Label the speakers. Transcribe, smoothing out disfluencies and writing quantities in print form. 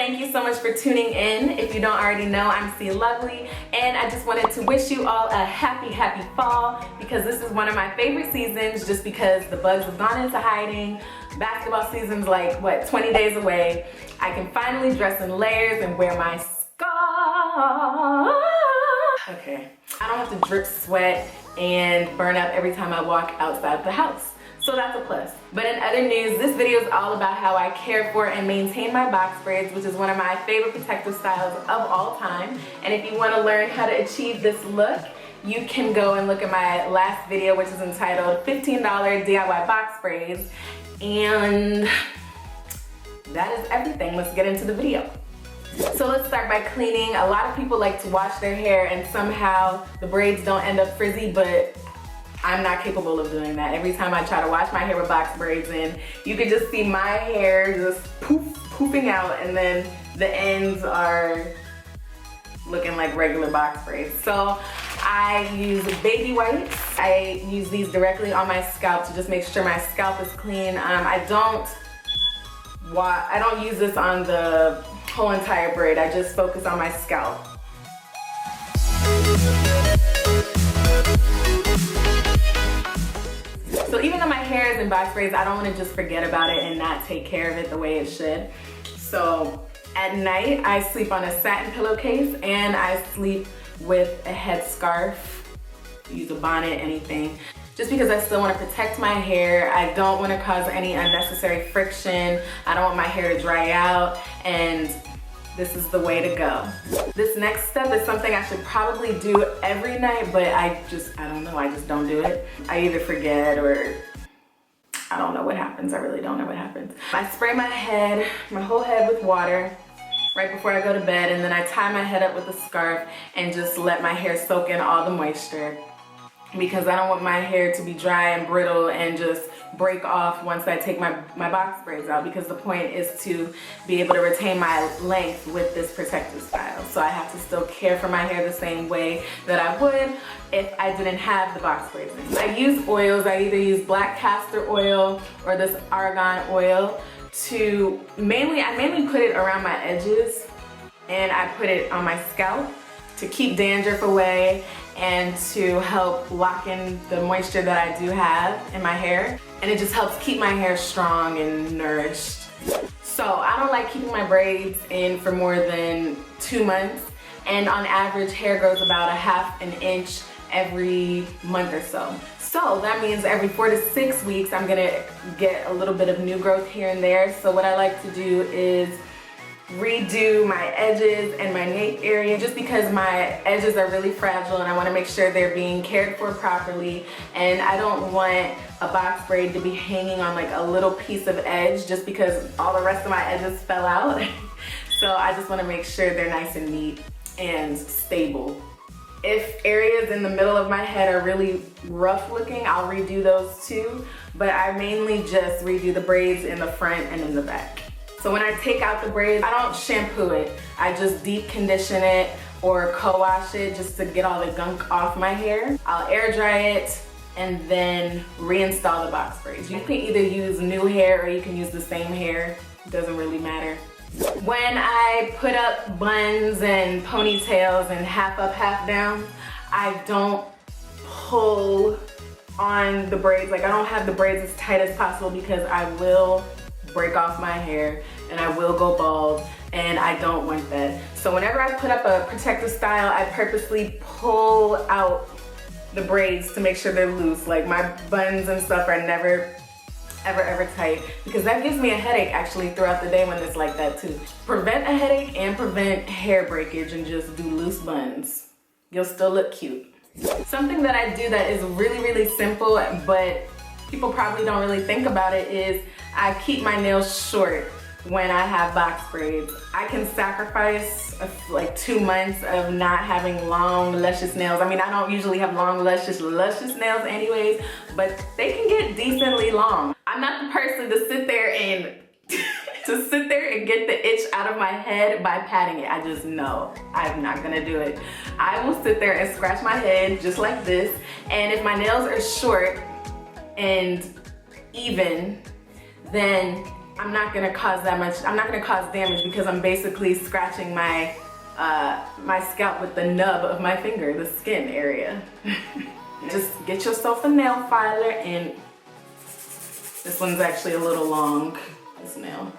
Speaker 1: thank you so much for tuning in. If you don't already know, I'm C Lovely, and I just wanted to wish you all a happy fall, because this is one of my favorite seasons just because the bugs have gone into hiding. Basketball season's like, what, 20 days away. I can finally dress in layers and wear my scarf. Okay, I don't have to drip sweat and burn up every time I walk outside the house. So that's a plus. But in other news, this video is all about how I care for and maintain my box braids, which is one of my favorite protective styles of all time. And if you want to learn how to achieve this look, you can go and look at my last video, which is entitled $15 DIY Box Braids. And that is everything. Let's get into the video. So let's start by cleaning. A lot of people like to wash their hair and somehow the braids don't end up frizzy, but I'm not capable of doing that. Every time I try to wash my hair with box braids in, you can just see my hair just poofing out, and then the ends are looking like regular box braids. So I use baby wipes. I use these directly on my scalp to just make sure my scalp is clean. I don't use this on the whole entire braid. I just focus on my scalp. So even though my hair is in box braids, I don't want to just forget about it and not take care of it the way it should. So at night, I sleep on a satin pillowcase and I sleep with a headscarf. Use a bonnet, anything. Just because I still want to protect my hair. I don't want to cause any unnecessary friction. I don't want my hair to dry out, and this is the way to go. This next step is something I should probably do every night, but I don't know, I just don't do it. I either forget or I don't know what happens. I really don't know what happens. I spray my whole head with water right before I go to bed, and then I tie my head up with a scarf and just let my hair soak in all the moisture, because I don't want my hair to be dry and brittle and just break off once I take my box braids out, because the point is to be able to retain my length with this protective style. So I have to still care for my hair the same way that I would if I didn't have the box braids in. I use oils. I either use black castor oil or this argan oil I mainly put it around my edges, and I put it on my scalp to keep dandruff away and to help lock in the moisture that I do have in my hair. And it just helps keep my hair strong and nourished. So I don't like keeping my braids in for more than 2 months. And on average, hair grows about a ½ an inch every month or so. So that means every 4 to 6 weeks, I'm gonna get a little bit of new growth here and there. So what I like to do is redo my edges and my nape area, just because my edges are really fragile and I want to make sure they're being cared for properly, and I don't want a box braid to be hanging on like a little piece of edge just because all the rest of my edges fell out. So I just want to make sure they're nice and neat and stable. If areas in the middle of my head are really rough looking, I'll redo those too, but I mainly just redo the braids in the front and in the back. So when I take out the braids, I don't shampoo it. I just deep condition it or co-wash it just to get all the gunk off my hair. I'll air dry it and then reinstall the box braids. You can either use new hair or you can use the same hair. It doesn't really matter. When I put up buns and ponytails and half up, half down, I don't pull on the braids. Like, I don't have the braids as tight as possible because I will break off my hair and I will go bald, and I don't want that. So whenever I put up a protective style, I purposely pull out the braids to make sure they're loose. Like, my buns and stuff are never ever tight, because that gives me a headache actually throughout the day when it's like that too. Prevent a headache and prevent hair breakage and just do loose buns. You'll still look cute. Something that I do that is really simple, but people probably don't really think about it, is I keep my nails short when I have box braids. I can sacrifice like 2 months of not having long, luscious nails. I mean, I don't usually have long, luscious nails anyways, but they can get decently long. I'm not the person to sit there and get the itch out of my head by patting it. I just know I'm not gonna do it. I will sit there and scratch my head just like this, and if my nails are short and even, then I'm not gonna cause damage because I'm basically scratching my my scalp with the nub of my finger, the skin area. Just get yourself a nail filer, and this one's actually a little long, this nail.